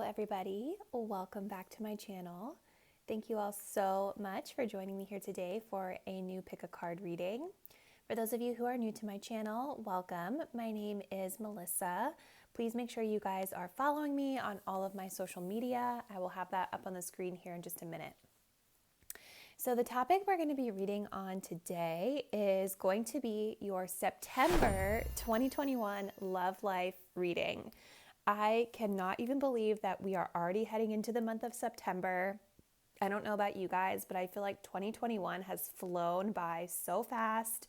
everybody. Welcome back to my channel. Thank you all so much for joining me here today for a new pick a card reading. For those of you who are new to my channel, welcome. My name is Melissa. Please make sure you guys are following me on all of my social media. I will have that up on the screen here in just a minute. So the topic we're going to be reading on today is going to be your September 2021 Love Life reading. I cannot even believe that we are already heading into the month of September. I don't know about you guys, but I feel like 2021 has flown by so fast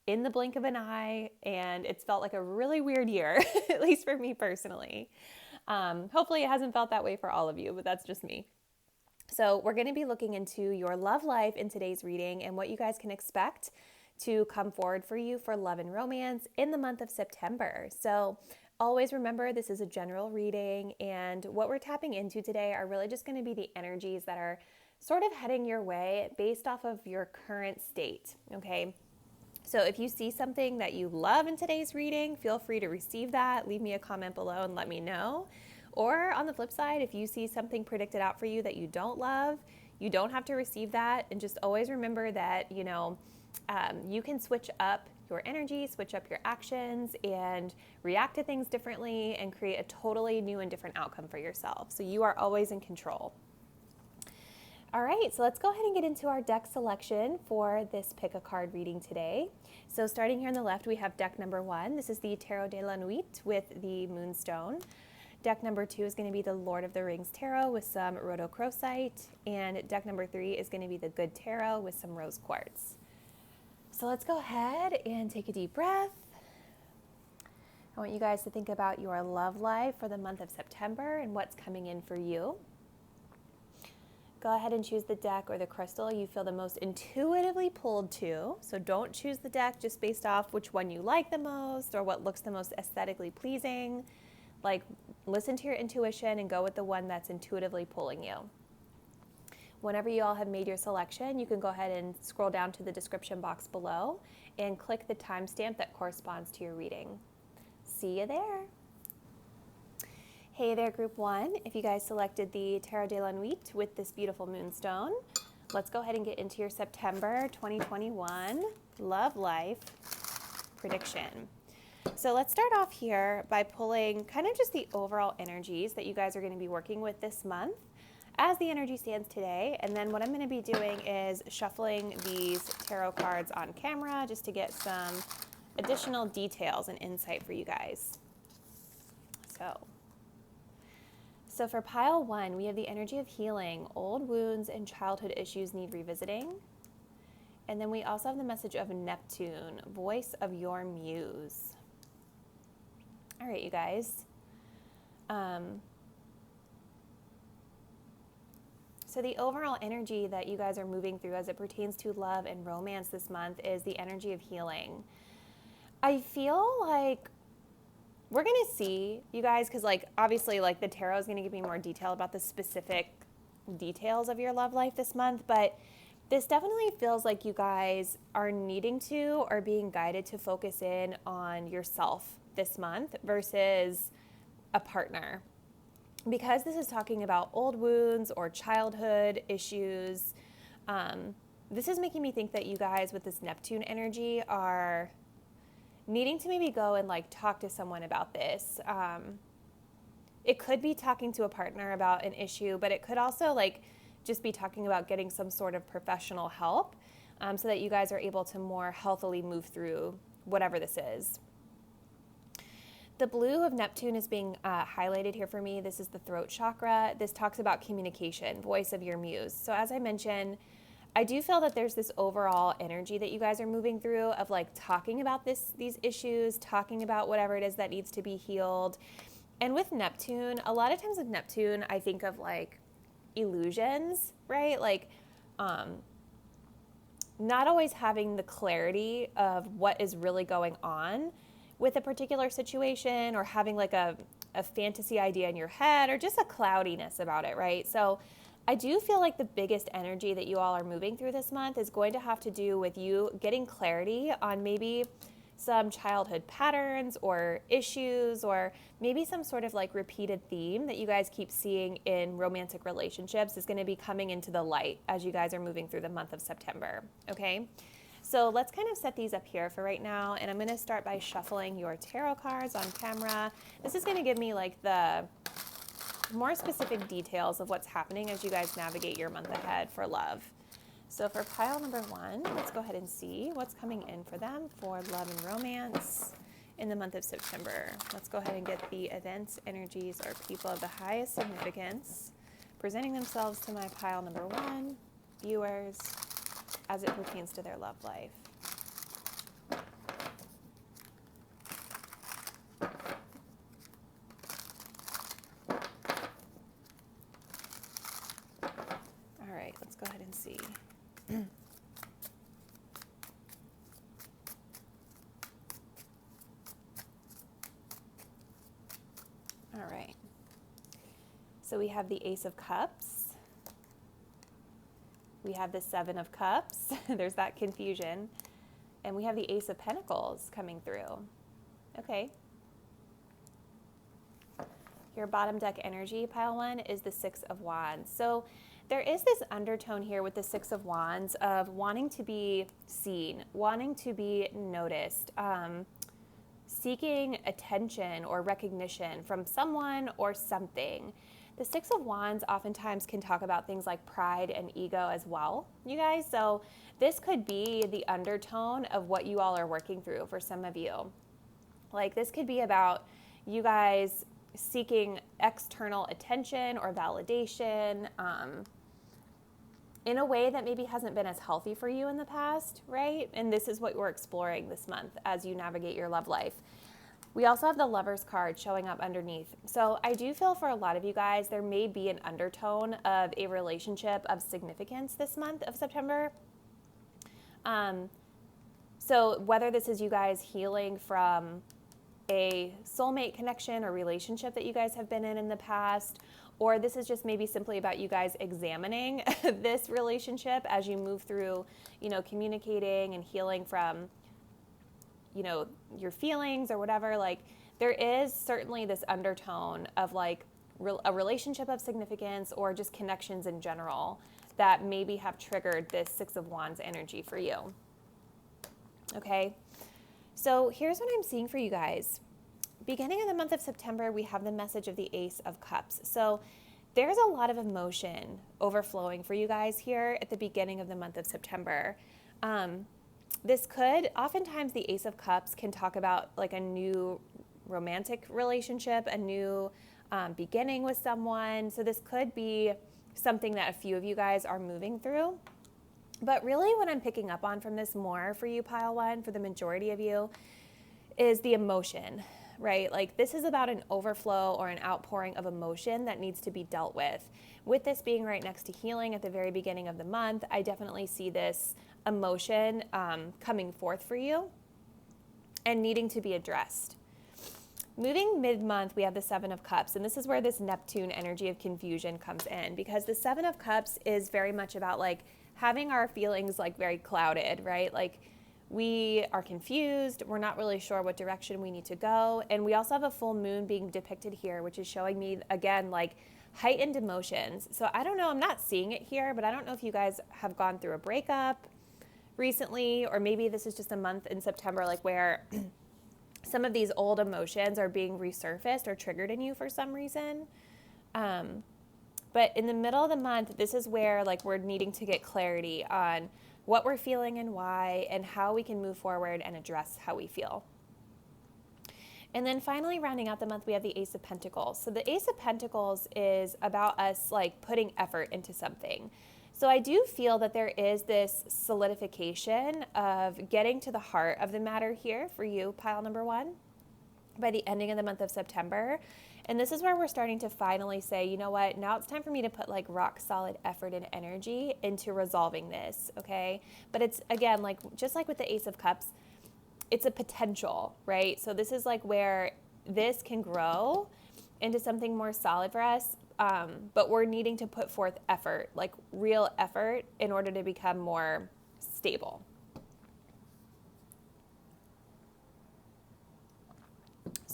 in the blink of an eye, and it's felt like a really weird year, at least for me personally. Hopefully it hasn't felt that way for all of you, but that's just me. So we're going to be looking into your love life in today's reading and what you guys can expect to come forward for you for love and romance in the month of September. So always remember, this is a general reading, and what we're tapping into today are really just going to be the energies that are sort of heading your way based off of your current state, okay? So if you see something that you love in today's reading, feel free to receive that. Leave me a comment below and let me know. Or on the flip side, if you see something predicted out for you that you don't love, you don't have to receive that. And just always remember that, you can switch up your energy, switch up your actions, and react to things differently and create a totally new and different outcome for yourself. So you are always in control. All right, so let's go ahead and get into our deck selection for this pick a card reading today. So starting here on the left, we have deck number 1. This is the Tarot de la Nuit with the Moonstone. Deck number 2 is going to be the Lord of the Rings Tarot with some rhodochrosite. And deck number 3 is going to be the Good Tarot with some rose quartz. So let's go ahead and take a deep breath. I want you guys to think about your love life for the month of September and what's coming in for you. Go ahead and choose the deck or the crystal you feel the most intuitively pulled to. So don't choose the deck just based off which one you like the most or what looks the most aesthetically pleasing. Like, listen to your intuition and go with the one that's intuitively pulling you. Whenever you all have made your selection, you can go ahead and scroll down to the description box below and click the timestamp that corresponds to your reading. See you there. Hey there, group 1. If you guys selected the Tarot de la Nuit with this beautiful moonstone, let's go ahead and get into your September 2021 Love Life prediction. So let's start off here by pulling kind of just the overall energies that you guys are going to be working with this month as the energy stands today. And then what I'm going to be doing is shuffling these tarot cards on camera just to get some additional details and insight for you guys. So for pile 1, we have the energy of healing. Old wounds and childhood issues need revisiting. And then we also have the message of Neptune, voice of your muse. All right, you guys. So the overall energy that you guys are moving through as it pertains to love and romance this month is the energy of healing. I feel like we're going to see, you guys, because obviously the tarot is going to give me more detail about the specific details of your love life this month, but this definitely feels like you guys are needing to or being guided to focus in on yourself this month versus a partner. Because this is talking about old wounds or childhood issues, this is making me think that you guys with this Neptune energy are needing to maybe go and talk to someone about this. It could be talking to a partner about an issue, but it could also just be talking about getting some sort of professional help so that you guys are able to more healthily move through whatever this is. The blue of Neptune is being highlighted here for me. This is the throat chakra. This talks about communication, voice of your muse. So as I mentioned, I do feel that there's this overall energy that you guys are moving through of talking about these issues, talking about whatever it is that needs to be healed. And with Neptune, a lot of times with Neptune, I think of illusions, right? Not always having the clarity of what is really going on with a particular situation, or having a fantasy idea in your head, or just a cloudiness about it, right? So I do feel like the biggest energy that you all are moving through this month is going to have to do with you getting clarity on maybe some childhood patterns or issues, or maybe some sort of like repeated theme that you guys keep seeing in romantic relationships is going to be coming into the light as you guys are moving through the month of September, okay? So let's kind of set these up here for right now, and I'm going to start by shuffling your tarot cards on camera. This is going to give me like the more specific details of what's happening as you guys navigate your month ahead for love. So for pile number 1, let's go ahead and see what's coming in for them for love and romance in the month of September. Let's go ahead and get the events, energies, or people of the highest significance presenting themselves to my pile number 1 viewers as it pertains to their love life. All right, let's go ahead and see. All right. So we have the Ace of Cups. We have the Seven of Cups. There's that confusion. And we have the Ace of Pentacles coming through. Okay. Your bottom deck energy, pile 1, is the Six of Wands. So there is this undertone here with the Six of Wands of wanting to be seen, wanting to be noticed, seeking attention or recognition from someone or something. The Six of Wands oftentimes can talk about things like pride and ego as well, you guys. So this could be the undertone of what you all are working through for some of you. Like this could be about you guys seeking external attention or validation in a way that maybe hasn't been as healthy for you in the past, right? And this is what we're exploring this month as you navigate your love life. We also have the Lover's card showing up underneath. So I do feel for a lot of you guys, there may be an undertone of a relationship of significance this month of September. So whether this is you guys healing from a soulmate connection or relationship that you guys have been in the past, or this is just maybe simply about you guys examining this relationship as you move through, communicating and healing from, your feelings or whatever. Like there is certainly this undertone of like a relationship of significance or just connections in general that maybe have triggered this Six of Wands energy for you. Okay. So here's what I'm seeing for you guys. Beginning of the month of September, we have the message of the Ace of Cups. So there's a lot of emotion overflowing for you guys here at the beginning of the month of September. Oftentimes the Ace of Cups can talk about like a new romantic relationship, a new beginning with someone. So this could be something that a few of you guys are moving through. But really what I'm picking up on from this more for you, pile 1, for the majority of you, is the emotion, right? Like this is about an overflow or an outpouring of emotion that needs to be dealt with. With this being right next to healing at the very beginning of the month, I definitely see this emotion coming forth for you and needing to be addressed. Moving mid-month, we have the Seven of Cups, and this is where this Neptune energy of confusion comes in, because the Seven of Cups is very much about like having our feelings like very clouded, right? Like we are confused, we're not really sure what direction we need to go. And we also have a full moon being depicted here, which is showing me again, like heightened emotions. So I don't know, I'm not seeing it here, but I don't know if you guys have gone through a breakup recently, or maybe this is just a month in September, like where some of these old emotions are being resurfaced or triggered in you for some reason. But in the middle of the month, this is where like we're needing to get clarity on what we're feeling and why, and how we can move forward and address how we feel. And then finally, rounding out the month, we have the Ace of Pentacles. So the Ace of Pentacles is about us like putting effort into something. So I do feel that there is this solidification of getting to the heart of the matter here for you, pile number 1, by the ending of the month of September. And this is where we're starting to finally say, you know what, now it's time for me to put like rock solid effort and energy into resolving this, okay? But it's, again, like just like with the Ace of Cups, it's a potential, right? So this is like where this can grow into something more solid for us, but we're needing to put forth effort, like real effort, in order to become more stable.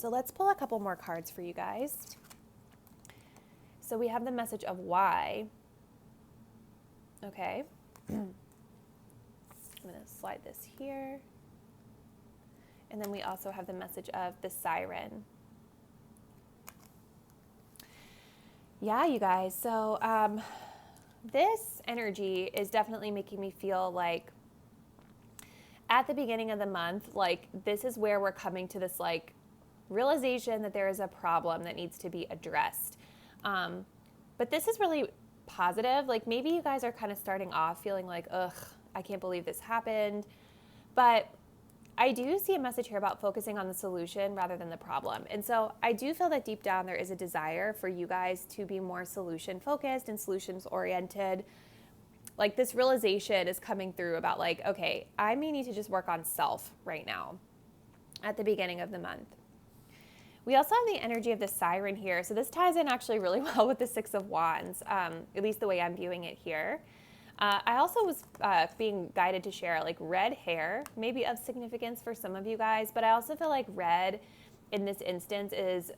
So let's pull a couple more cards for you guys. So we have the message of why. Okay. I'm going to slide this here. And then we also have the message of the siren. Yeah, you guys. So this energy is definitely making me feel like at the beginning of the month, like this is where we're coming to this like realization that there is a problem that needs to be addressed. But this is really positive. Like maybe you guys are kind of starting off feeling like, ugh, I can't believe this happened. But I do see a message here about focusing on the solution rather than the problem. And so I do feel that deep down there is a desire for you guys to be more solution focused and solutions oriented. Like this realization is coming through about like, okay, I may need to just work on self right now at the beginning of the month. We also have the energy of the siren here. So this ties in actually really well with the Six of Wands, at least the way I'm viewing it here. I also was being guided to share like red hair, maybe of significance for some of you guys, but I also feel like red in this instance is,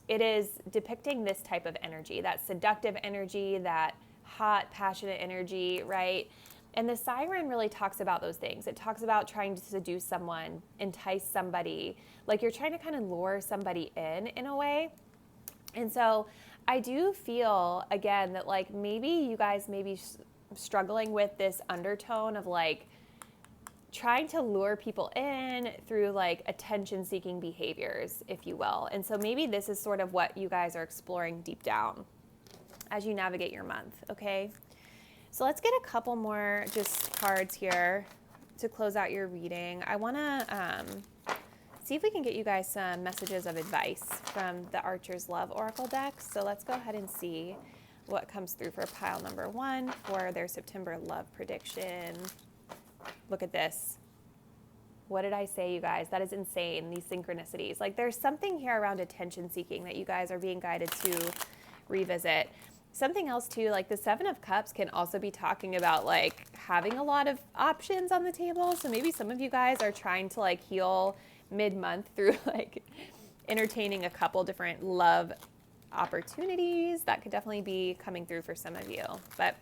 it is depicting this type of energy, that seductive energy, that hot, passionate energy, right? And the siren really talks about those things. It talks about trying to seduce someone, entice somebody, like you're trying to kind of lure somebody in a way. And so I do feel, again, that like maybe you guys may be struggling with this undertone of like trying to lure people in through like attention-seeking behaviors, if you will. And so maybe this is sort of what you guys are exploring deep down as you navigate your month, okay? So let's get a couple more just cards here to close out your reading. I want to see if we can get you guys some messages of advice from the Archer's Love Oracle deck. So let's go ahead and see what comes through for pile number 1 for their September love prediction. Look at this. What did I say, you guys? That is insane, these synchronicities. Like there's something here around attention seeking that you guys are being guided to revisit. Something else too, like the Seven of Cups can also be talking about like having a lot of options on the table. So maybe some of you guys are trying to like heal mid-month through like entertaining a couple different love opportunities. That could definitely be coming through for some of you. But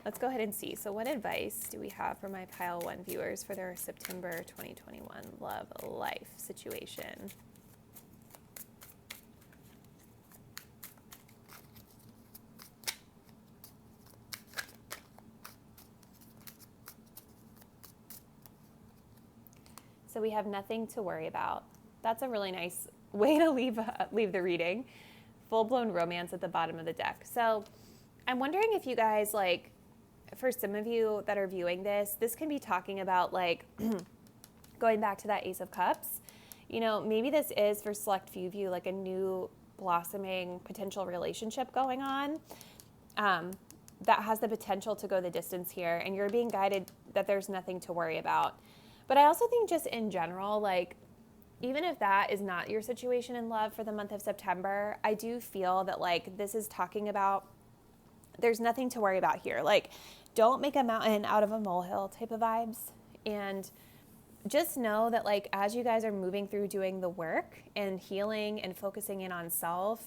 let's go ahead and see. So what advice do we have for my pile 1 viewers for their September 2021 love life situation? So we have nothing to worry about. That's a really nice way to leave the reading. Full-blown romance at the bottom of the deck. So I'm wondering if you guys, like, for some of you that are viewing this, this can be talking about, like, going back to that Ace of Cups. You know, maybe this is, for select few of you, like a new blossoming potential relationship going on that has the potential to go the distance here. And you're being guided that there's nothing to worry about. But I also think just in general, like, even if that is not your situation in love for the month of September, I do feel that, like, this is talking about there's nothing to worry about here. Like, don't make a mountain out of a molehill type of vibes. And just know that, like, as you guys are moving through doing the work and healing and focusing in on self,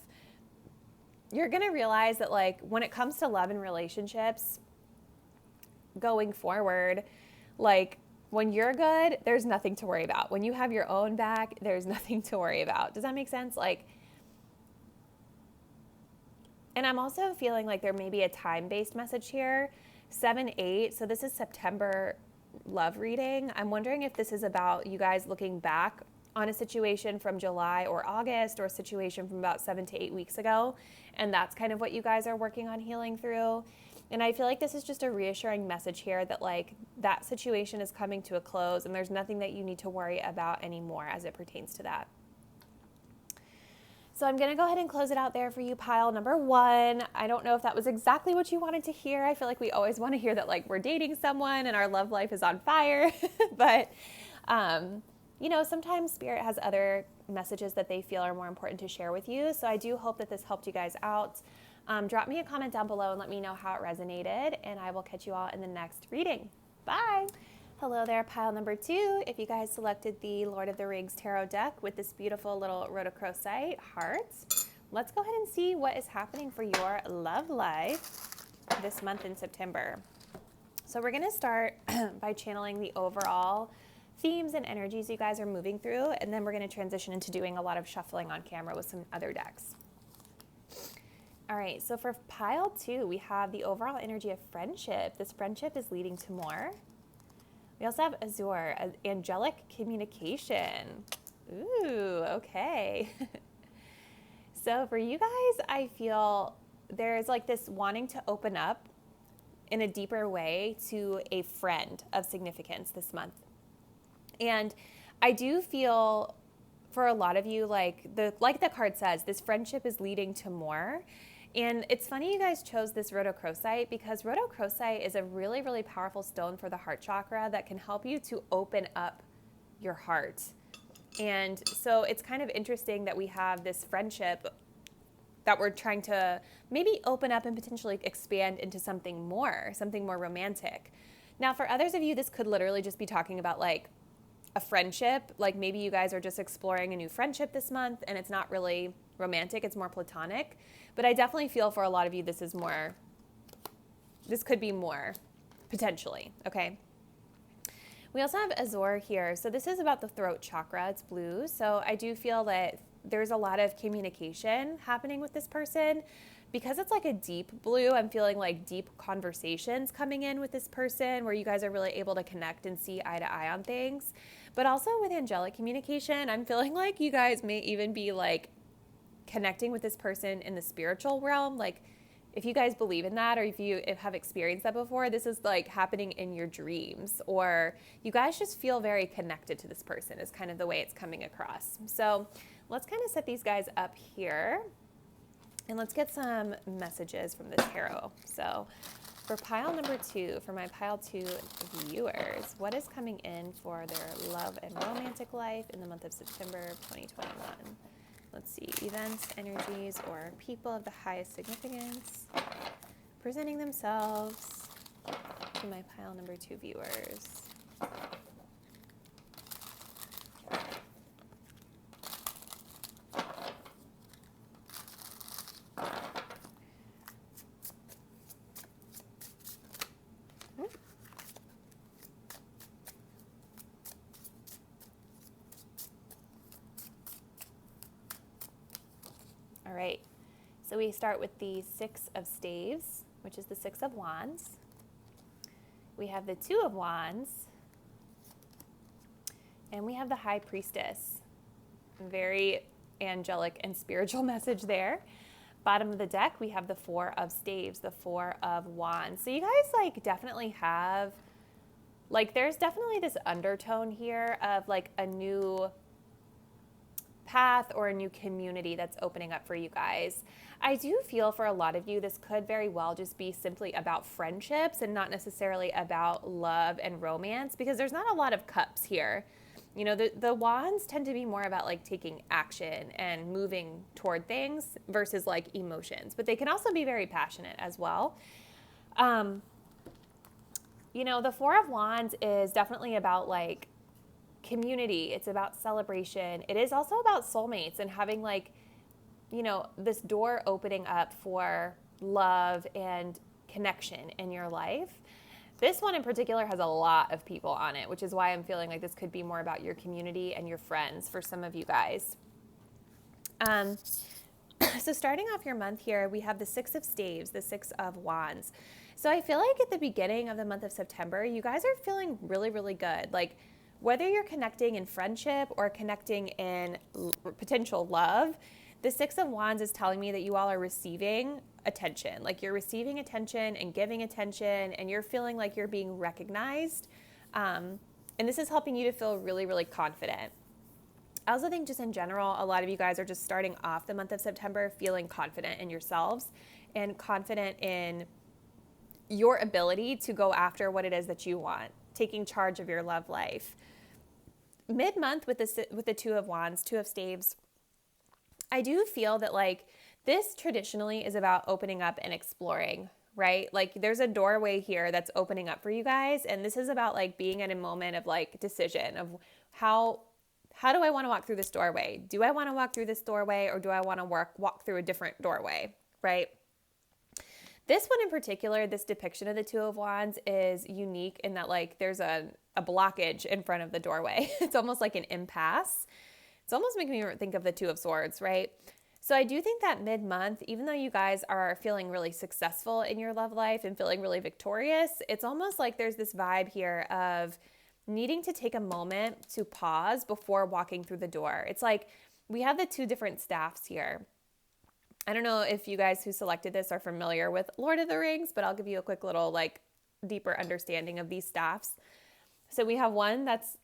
you're going to realize that, like, when it comes to love and relationships going forward, like, when you're good, there's nothing to worry about. When you have your own back, there's nothing to worry about. Does that make sense? Like, and I'm also feeling like there may be a time-based message here. 7-8, so this is September love reading. I'm wondering if this is about you guys looking back on a situation from July or August, or a situation from about 7 to 8 weeks ago. And that's kind of what you guys are working on healing through. And I feel like this is just a reassuring message here that, like, that situation is coming to a close and there's nothing that you need to worry about anymore as it pertains to that. So I'm going to go ahead and close it out there for you, pile number 1. I don't know if that was exactly what you wanted to hear. I feel like we always want to hear that, like, we're dating someone and our love life is on fire. But, you know, sometimes Spirit has other messages that they feel are more important to share with you. So I do hope that this helped you guys out. Drop me a comment down below and let me know how it resonated, and I will catch you all in the next reading. Bye. Hello there, pile number 2. If you guys selected the Lord of the Rings tarot deck with this beautiful little rhodochrosite hearts, let's go ahead and see what is happening for your love life this month in September. So we're going to start by channeling the overall themes and energies you guys are moving through, and then we're going to transition into doing a lot of shuffling on camera with some other decks. All right, so for pile 2, we have the overall energy of friendship. This friendship is leading to more. We also have Azure, angelic communication. Ooh, okay. So for you guys, I feel there's like this wanting to open up in a deeper way to a friend of significance this month. And I do feel for a lot of you, like the card says, this friendship is leading to more. And it's funny you guys chose this rhodochrosite because rhodochrosite is a really, really powerful stone for the heart chakra that can help you to open up your heart. And so it's kind of interesting that we have this friendship that we're trying to maybe open up and potentially expand into something more romantic. Now, for others of you, this could literally just be talking about like a friendship. Like maybe you guys are just exploring a new friendship this month and it's not really romantic, it's more platonic. But I definitely feel for a lot of you, this could be more, potentially, okay? We also have Azure here. So this is about the throat chakra, it's blue. So I do feel that there's a lot of communication happening with this person. Because it's like a deep blue, I'm feeling like deep conversations coming in with this person where you guys are really able to connect and see eye to eye on things. But also with angelic communication, I'm feeling like you guys may even be like connecting with this person in the spiritual realm. Like if you guys believe in that or if you have experienced that before, this is like happening in your dreams, or you guys just feel very connected to this person is kind of the way it's coming across. So let's kind of set these guys up here and let's get some messages from the tarot. So for pile number 2, for my pile 2 viewers, what is coming in for their love and romantic life in the month of September of 2021? Let's see, events, energies, or people of the highest significance presenting themselves to my pile number 2 viewers. All right, so we start with the 6 of Staves, which is the 6 of Wands. We have the 2 of Wands, and we have the High Priestess. Very angelic and spiritual message there. Bottom of the deck, we have the 4 of Staves, the 4 of Wands. So you guys like definitely have, like there's definitely this undertone here of like a new path or a new community that's opening up for you guys. I do feel for a lot of you, this could very well just be simply about friendships and not necessarily about love and romance, because there's not a lot of cups here. You know, the wands tend to be more about like taking action and moving toward things versus like emotions, but they can also be very passionate as well. You know, the 4 of Wands is definitely about like community. It's about celebration. It is also about soulmates and having like, you know, this door opening up for love and connection in your life. This one in particular has a lot of people on it, which is why I'm feeling like this could be more about your community and your friends for some of you guys. So starting off your month here, we have the 6 of Staves, the 6 of Wands. So I feel like at the beginning of the month of September, you guys are feeling really, really good. Like whether you're connecting in friendship or connecting in potential love, the 6 of Wands is telling me that you all are receiving attention. Like you're receiving attention and giving attention, and you're feeling like you're being recognized. And this is helping you to feel really, really confident. I also think just in general, a lot of you guys are just starting off the month of September feeling confident in yourselves and confident in your ability to go after what it is that you want, taking charge of your love life. Mid-month with the 2 of Wands, 2 of Staves, I do feel that like this traditionally is about opening up and exploring right? Like there's a doorway here that's opening up for you guys. And this is about like being at a moment of like decision of how do I want to walk through this doorway? Do I want to walk through this doorway or do I want to walk through a different doorway, right? This one in particular, this depiction of the Two of Wands is unique in that like there's a blockage in front of the doorway. It's almost like an impasse. It's almost making me think of the Two of Swords, right? So I do think that mid-month, even though you guys are feeling really successful in your love life and feeling really victorious, it's almost like there's this vibe here of needing to take a moment to pause before walking through the door. It's like we have the two different staffs here. I don't know if you guys who selected this are familiar with Lord of the Rings, but I'll give you a quick little like deeper understanding of these staffs. So we have one that's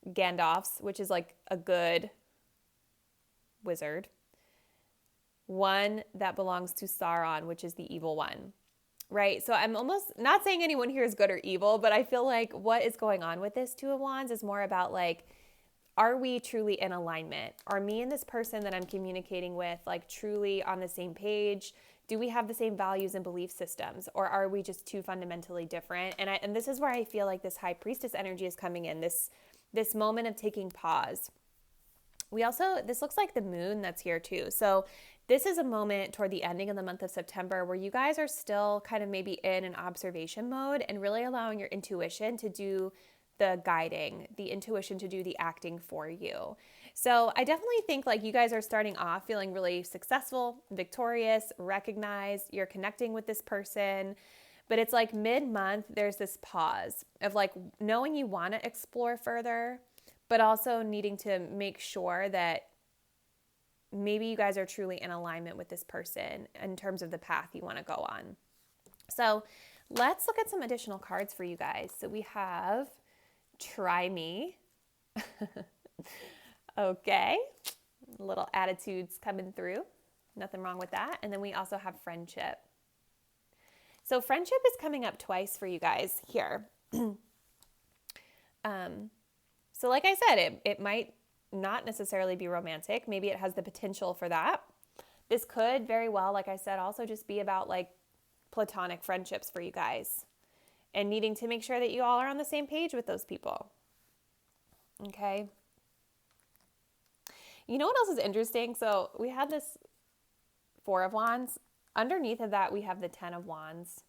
Gandalf's, which is like a good wizard. One that belongs to Sauron, which is the evil one, right? So I'm almost not saying anyone here is good or evil, but I feel like what is going on with this Two of Wands is more about like, are we truly in alignment? Are me and this person that I'm communicating with like truly on the same page? Do we have the same values and belief systems? Or are we just too fundamentally different? And this is where I feel like this High Priestess energy is coming in, this moment of taking pause. This looks like the moon that's here too. So this is a moment toward the ending of the month of September where you guys are still kind of maybe in an observation mode and really allowing your intuition to do the guiding, the intuition to do the acting for you. So I definitely think like you guys are starting off feeling really successful, victorious, recognized, you're connecting with this person, but it's like mid-month, there's this pause of like knowing you want to explore further, but also needing to make sure that maybe you guys are truly in alignment with this person in terms of the path you want to go on. So let's look at some additional cards for you guys. So we have Try Me. Okay. Little attitudes coming through. Nothing wrong with that. And then we also have Friendship. So friendship is coming up twice for you guys here. So like I said, it might not necessarily be romantic. Maybe it has the potential for that. This could very well, like I said, also just be about like platonic friendships for you guys and needing to make sure that you all are on the same page with those people. Okay. You know what else is interesting? So we had this Four of Wands. Underneath of that, we have the 10 of Wands.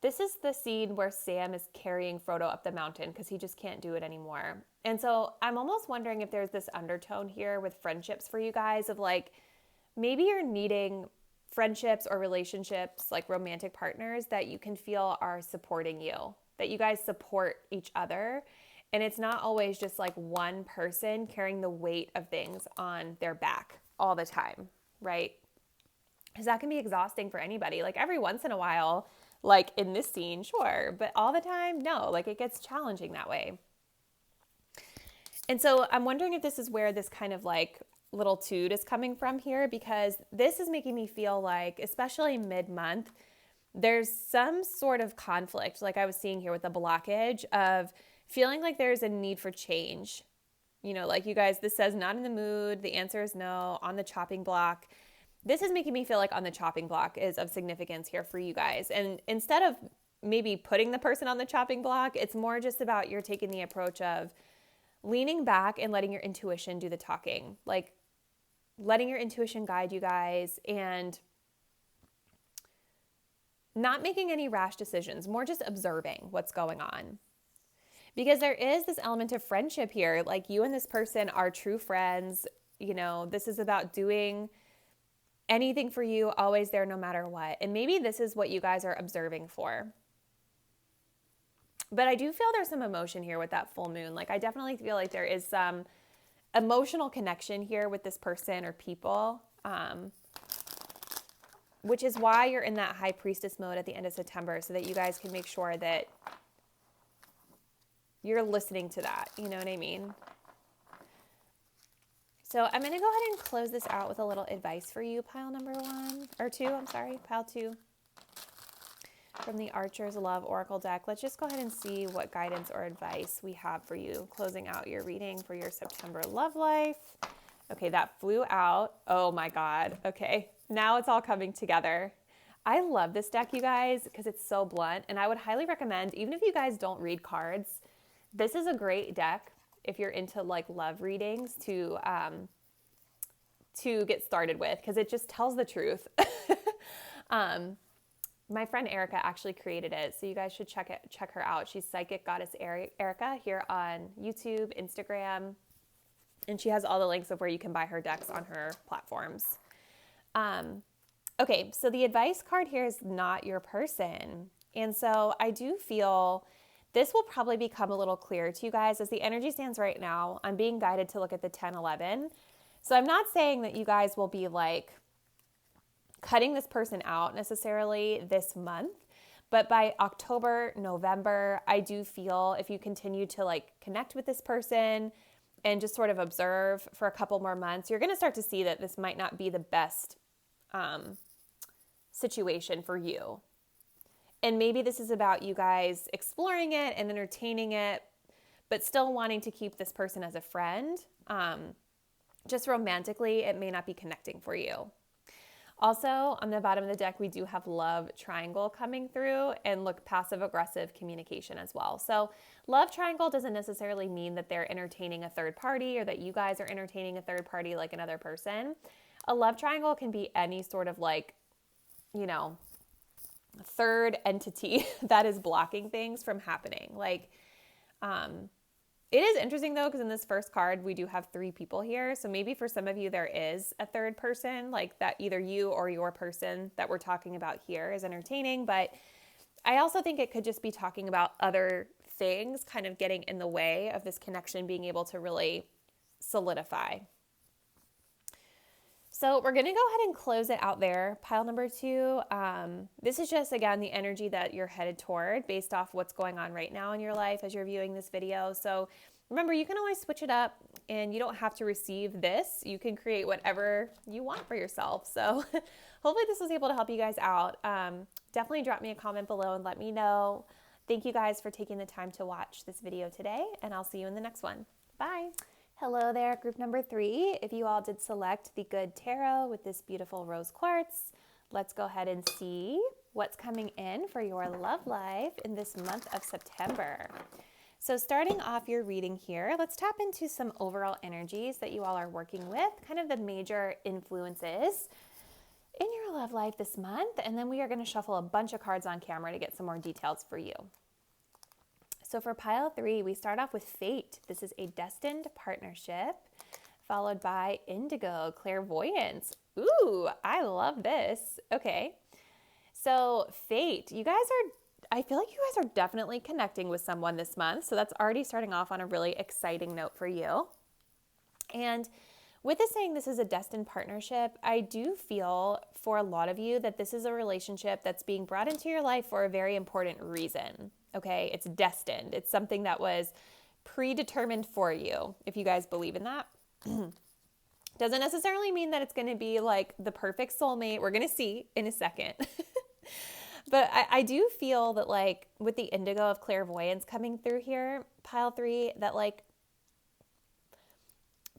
This is the scene where Sam is carrying Frodo up the mountain because he just can't do it anymore. And so I'm almost wondering if there's this undertone here with friendships for you guys of like, maybe you're needing friendships or relationships, like romantic partners that you can feel are supporting you, that you guys support each other. And it's not always just like one person carrying the weight of things on their back all the time, right? Because that can be exhausting for anybody. Like every once in a while, like in this scene, sure, but all the time, no, like it gets challenging that way. And so I'm wondering if this is where this kind of like little toot is coming from here, because this is making me feel like, especially mid-month, there's some sort of conflict, like I was seeing here with the blockage of feeling like there's a need for change. You know, like you guys, this says not in the mood. The answer is no, on the chopping block. This is making me feel like on the chopping block is of significance here for you guys. And instead of maybe putting the person on the chopping block, it's more just about you're taking the approach of leaning back and letting your intuition do the talking. Like letting your intuition guide you guys and not making any rash decisions, more just observing what's going on. Because there is this element of friendship here. Like you and this person are true friends. You know, this is about doing anything for you, always there no matter what. And maybe this is what you guys are observing for. But I do feel there's some emotion here with that full moon. Like I definitely feel like there is some emotional connection here with this person or people, which is why you're in that High Priestess mode at the end of September, so that you guys can make sure that you're listening to that. You know what I mean? So I'm going to go ahead and close this out with a little advice for you, pile two, from the Archer's Love Oracle deck. Let's just go ahead and see what guidance or advice we have for you, closing out your reading for your September love life. Okay, that flew out. Oh my God. Okay, now it's all coming together. I love this deck, you guys, because it's so blunt. And I would highly recommend, even if you guys don't read cards, this is a great deck if you're into like love readings to get started with, because it just tells the truth. My friend Erica actually created it, so you guys should check her out. She's Psychic Goddess Erica here on YouTube, Instagram, and she has all the links of where you can buy her decks on her platforms. Okay, so the advice card here is not your person. And so I do feel this will probably become a little clearer to you guys as the energy stands right now. I'm being guided to look at the 10-11. So I'm not saying that you guys will be like cutting this person out necessarily this month, but by October, November, I do feel if you continue to like connect with this person and just sort of observe for a couple more months, you're going to start to see that this might not be the best situation for you. And maybe this is about you guys exploring it and entertaining it, but still wanting to keep this person as a friend. Just romantically, it may not be connecting for you. Also, on the bottom of the deck, we do have love triangle coming through and look passive aggressive communication as well. So love triangle doesn't necessarily mean that they're entertaining a third party or that you guys are entertaining a third party like another person. A love triangle can be any sort of like, you know, third entity that is blocking things from happening. Like, it is interesting though, because in this first card, we do have 3 people here. So maybe for some of you, there is a third person, like that either you or your person that we're talking about here is entertaining. But I also think it could just be talking about other things kind of getting in the way of this connection being able to really solidify. So we're going to go ahead and close it out there. Pile number 2. This is just, again, the energy that you're headed toward based off what's going on right now in your life as you're viewing this video. So remember, you can always switch it up and you don't have to receive this. You can create whatever you want for yourself. So hopefully this was able to help you guys out. Definitely drop me a comment below and let me know. Thank you guys for taking the time to watch this video today, and I'll see you in the next one. Bye. Hello there, group number 3. If you all did select the Good Tarot with this beautiful rose quartz, let's go ahead and see what's coming in for your love life in this month of September. So starting off your reading here, let's tap into some overall energies that you all are working with, kind of the major influences in your love life this month. And then we are going to shuffle a bunch of cards on camera to get some more details for you. So for pile 3, we start off with Fate. This is a destined partnership, followed by Indigo, clairvoyance. Ooh, I love this. Okay. So Fate, you guys are, I feel like you guys are definitely connecting with someone this month. So that's already starting off on a really exciting note for you. And with this saying this is a destined partnership, I do feel for a lot of you that this is a relationship that's being brought into your life for a very important reason. Okay, it's destined. It's something that was predetermined for you, if you guys believe in that. Doesn't necessarily mean that it's going to be like the perfect soulmate. We're going to see in a second. But I do feel that like with the indigo of clairvoyance coming through here, pile 3, that like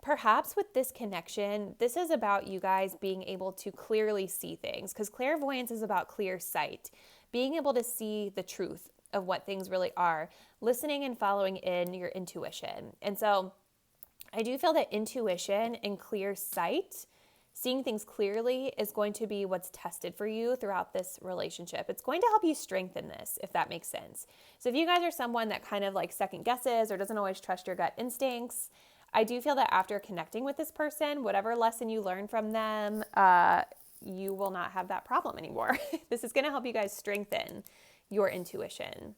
perhaps with this connection, this is about you guys being able to clearly see things, because clairvoyance is about clear sight, being able to see the truth of what things really are, listening and following in your intuition. And so I do feel that intuition and clear sight, seeing things clearly, is going to be what's tested for you throughout this relationship. It's going to help you strengthen this, if that makes sense. So if you guys are someone that kind of like second guesses or doesn't always trust your gut instincts, I do feel that after connecting with this person, whatever lesson you learn from them, you will not have that problem anymore. This is going to help you guys strengthen your intuition.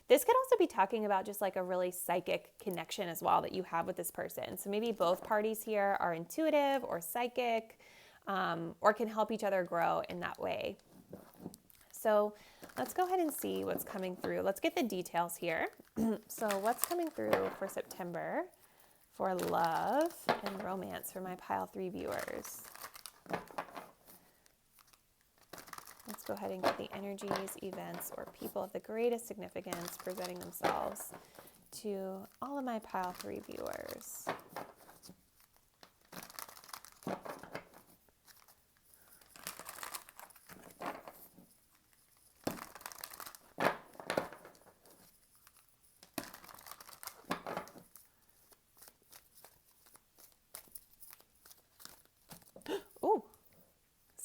This could also be talking about just like a really psychic connection as well that you have with this person. So maybe both parties here are intuitive or psychic, or can help each other grow in that way. So let's go ahead and see what's coming through. Let's get the details here. So what's coming through for September for love and romance for my pile 3 viewers? Let's go ahead and get the energies, events, or people of the greatest significance presenting themselves to all of my pile 3 viewers.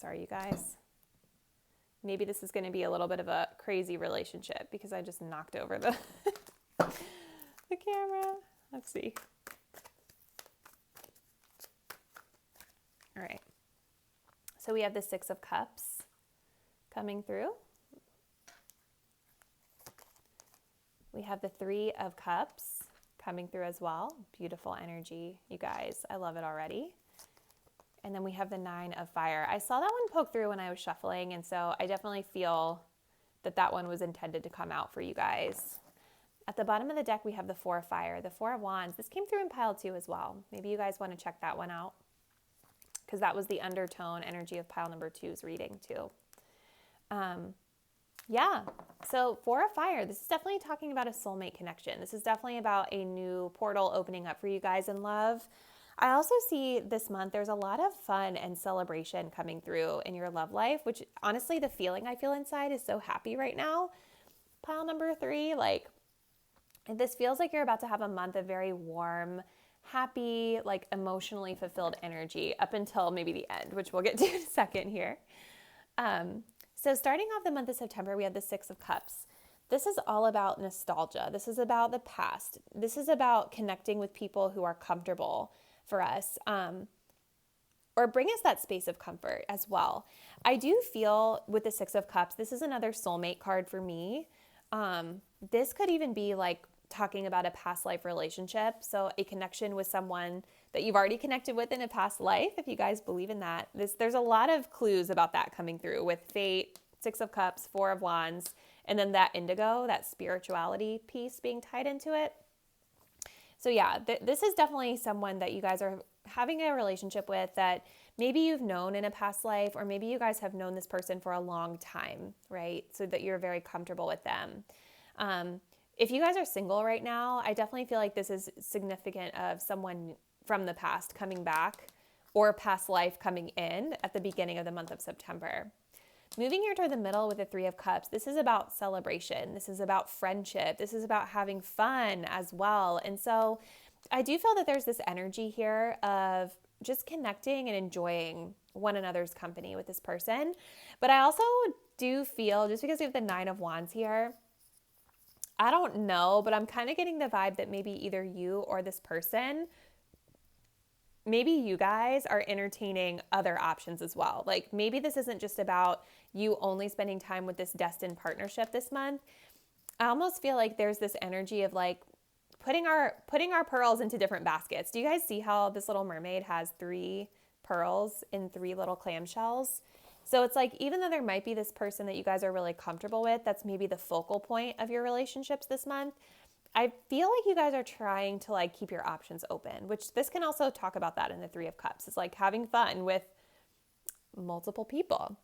Sorry, you guys. Maybe this is going to be a little bit of a crazy relationship because I just knocked over the, the camera. Let's see. All right. So we have the Six of Cups coming through. We have the Three of Cups coming through as well. Beautiful energy, you guys. I love it already. And then we have the Nine of Fire. I saw that one poke through when I was shuffling, and so I definitely feel that that one was intended to come out for you guys. At the bottom of the deck, we have the Four of Fire, the Four of Wands. This came through in pile 2 as well. Maybe you guys want to check that one out because that was the undertone energy of pile number 2's reading too. Yeah, so Four of Fire, this is definitely talking about a soulmate connection. This is definitely about a new portal opening up for you guys in love. I also see this month there's a lot of fun and celebration coming through in your love life, which honestly the feeling I feel inside is so happy right now. Pile number 3, like this feels like you're about to have a month of very warm, happy, like emotionally fulfilled energy up until maybe the end, which we'll get to in a second here. So starting off the month of September, we have the Six of Cups. This is all about nostalgia. This is about the past. This is about connecting with people who are comfortable for us, or bring us that space of comfort as well. I do feel with the Six of Cups, this is another soulmate card for me. This could even be like talking about a past life relationship. So a connection with someone that you've already connected with in a past life, if you guys believe in that. There's a lot of clues about that coming through with Fate, Six of Cups, Four of Wands, and then that indigo, that spirituality piece being tied into it. So yeah, this is definitely someone that you guys are having a relationship with that maybe you've known in a past life, or maybe you guys have known this person for a long time, right? So that you're very comfortable with them. If you guys are single right now, I definitely feel like this is significant of someone from the past coming back or past life coming in at the beginning of the month of September. Moving here toward the middle with the Three of Cups, this is about celebration. This is about friendship. This is about having fun as well. And so I do feel that there's this energy here of just connecting and enjoying one another's company with this person. But I also do feel, just because we have the Nine of Wands here, I don't know, but I'm kind of getting the vibe that maybe either you or this person, maybe you guys are entertaining other options as well. Like maybe this isn't just about you only spending time with this destined partnership this month. I almost feel like there's this energy of like putting our pearls into different baskets. Do you guys see how this little mermaid has 3 pearls in 3 little clamshells? So it's like, even though there might be this person that you guys are really comfortable with, that's maybe the focal point of your relationships this month, I feel like you guys are trying to like keep your options open, which this can also talk about that in the Three of Cups. It's like having fun with multiple people.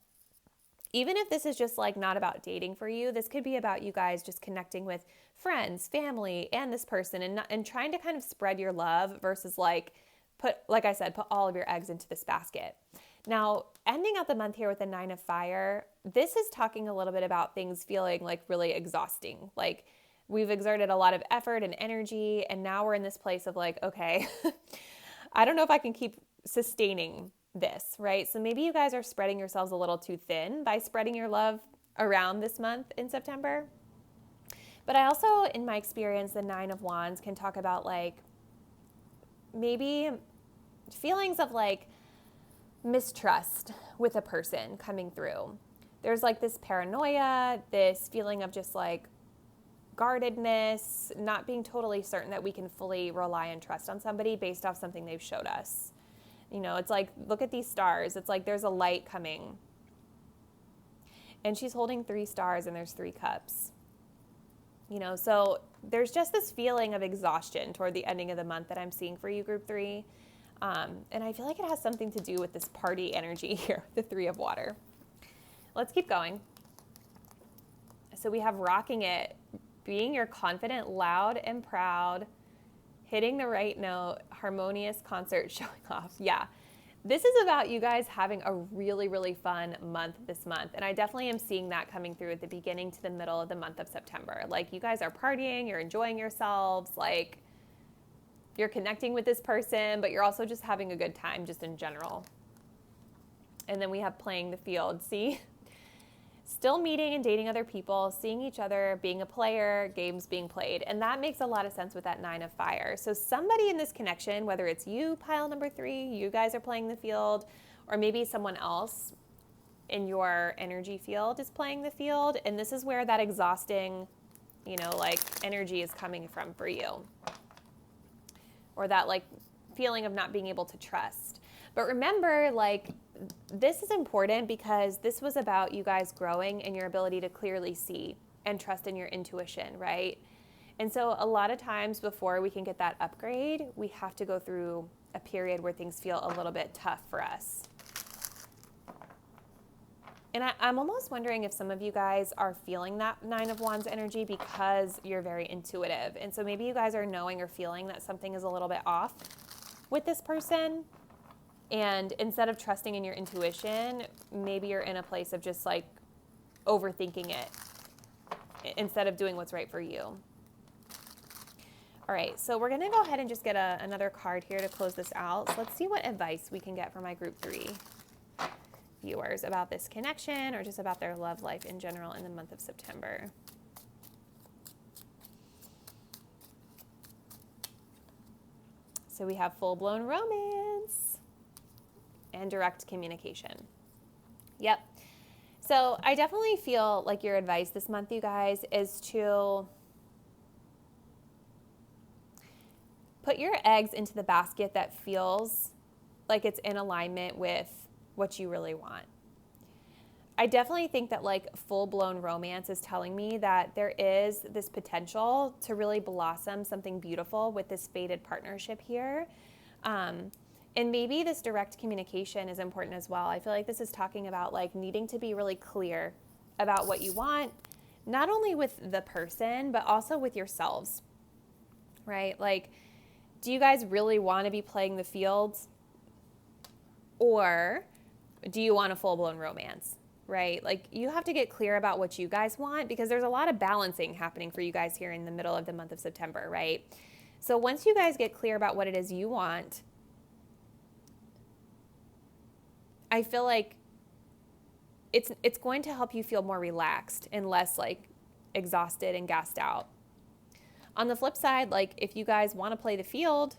Even if this is just like not about dating for you, this could be about you guys just connecting with friends, family, and this person, and trying to kind of spread your love versus like put all of your eggs into this basket. Now, ending out the month here with the Nine of Fire, this is talking a little bit about things feeling like really exhausting. Like we've exerted a lot of effort and energy, and now we're in this place of like, okay, I don't know if I can keep sustaining this, right? So maybe you guys are spreading yourselves a little too thin by spreading your love around this month in September. But I also, in my experience, the Nine of Wands can talk about like maybe feelings of like mistrust with a person coming through. There's like this paranoia, this feeling of just like guardedness, not being totally certain that we can fully rely and trust on somebody based off something they've showed us. You know, it's like, look at these stars. It's like there's a light coming. And she's holding 3 stars and there's 3 cups. You know, so there's just this feeling of exhaustion toward the ending of the month that I'm seeing for you, Group 3. And I feel like it has something to do with this party energy here, the 3 of Water. Let's keep going. So we have rocking it, being your confident, loud and proud, hitting the right note, harmonious concert showing off. Yeah, this is about you guys having a really, really fun month this month. And I definitely am seeing that coming through at the beginning to the middle of the month of September. Like you guys are partying, you're enjoying yourselves, like you're connecting with this person, but you're also just having a good time just in general. And then we have playing the field. See? Still meeting and dating other people, seeing each other, being a player, games being played. And that makes a lot of sense with that 9 of fire. So somebody in this connection, whether it's you, pile number 3, you guys are playing the field, or maybe someone else in your energy field is playing the field. And this is where that exhausting, like energy is coming from for you. Or that like feeling of not being able to trust. But remember, like, this is important because this was about you guys growing and your ability to clearly see and trust in your intuition, right? And so a lot of times before we can get that upgrade, we have to go through a period where things feel a little bit tough for us. And I'm almost wondering if some of you guys are feeling that 9 of Wands energy because you're very intuitive. And so maybe you guys are knowing or feeling that something is a little bit off with this person. And instead of trusting in your intuition, maybe you're in a place of just like overthinking it instead of doing what's right for you. All right, so we're gonna go ahead and just get another card here to close this out. So let's see what advice we can get for my group 3 viewers about this connection or just about their love life in general in the month of September. So we have full-blown romance and direct communication. Yep. So I definitely feel like your advice this month, you guys, is to put your eggs into the basket that feels like it's in alignment with what you really want. I definitely think that like full-blown romance is telling me that there is this potential to really blossom something beautiful with this fated partnership here. And maybe this direct communication is important as well. I feel like this is talking about like needing to be really clear about what you want, not only with the person, but also with yourselves, right? Like, do you guys really want to be playing the field, or do you want a full-blown romance, right? Like, you have to get clear about what you guys want because there's a lot of balancing happening for you guys here in the middle of the month of September, right? So once you guys get clear about what it is you want, I feel like it's going to help you feel more relaxed and less like exhausted and gassed out. On the flip side, like if you guys want to play the field,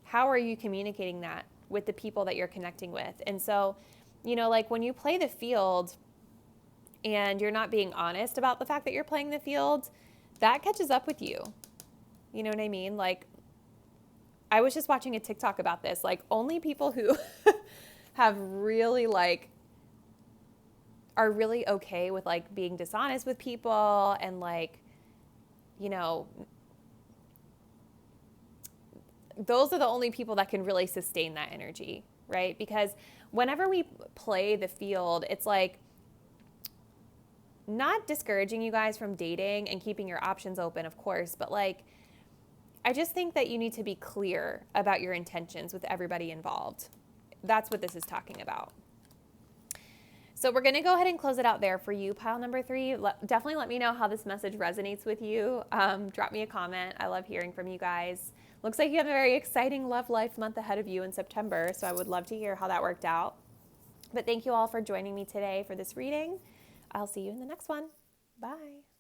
how are you communicating that with the people that you're connecting with? And so, like when you play the field and you're not being honest about the fact that you're playing the field, that catches up with you. You know what I mean? Like, I was just watching a TikTok about this. Like, only people who have really are really okay with like being dishonest with people and like, those are the only people that can really sustain that energy, right? Because whenever we play the field, it's like not discouraging you guys from dating and keeping your options open, of course, but like, I just think that you need to be clear about your intentions with everybody involved. That's what this is talking about. So we're going to go ahead and close it out there for you, pile number 3. Definitely let me know how this message resonates with you. Drop me a comment. I love hearing from you guys. Looks like you have a very exciting love life month ahead of you in September, so I would love to hear how that worked out. But thank you all for joining me today for this reading. I'll see you in the next one. Bye.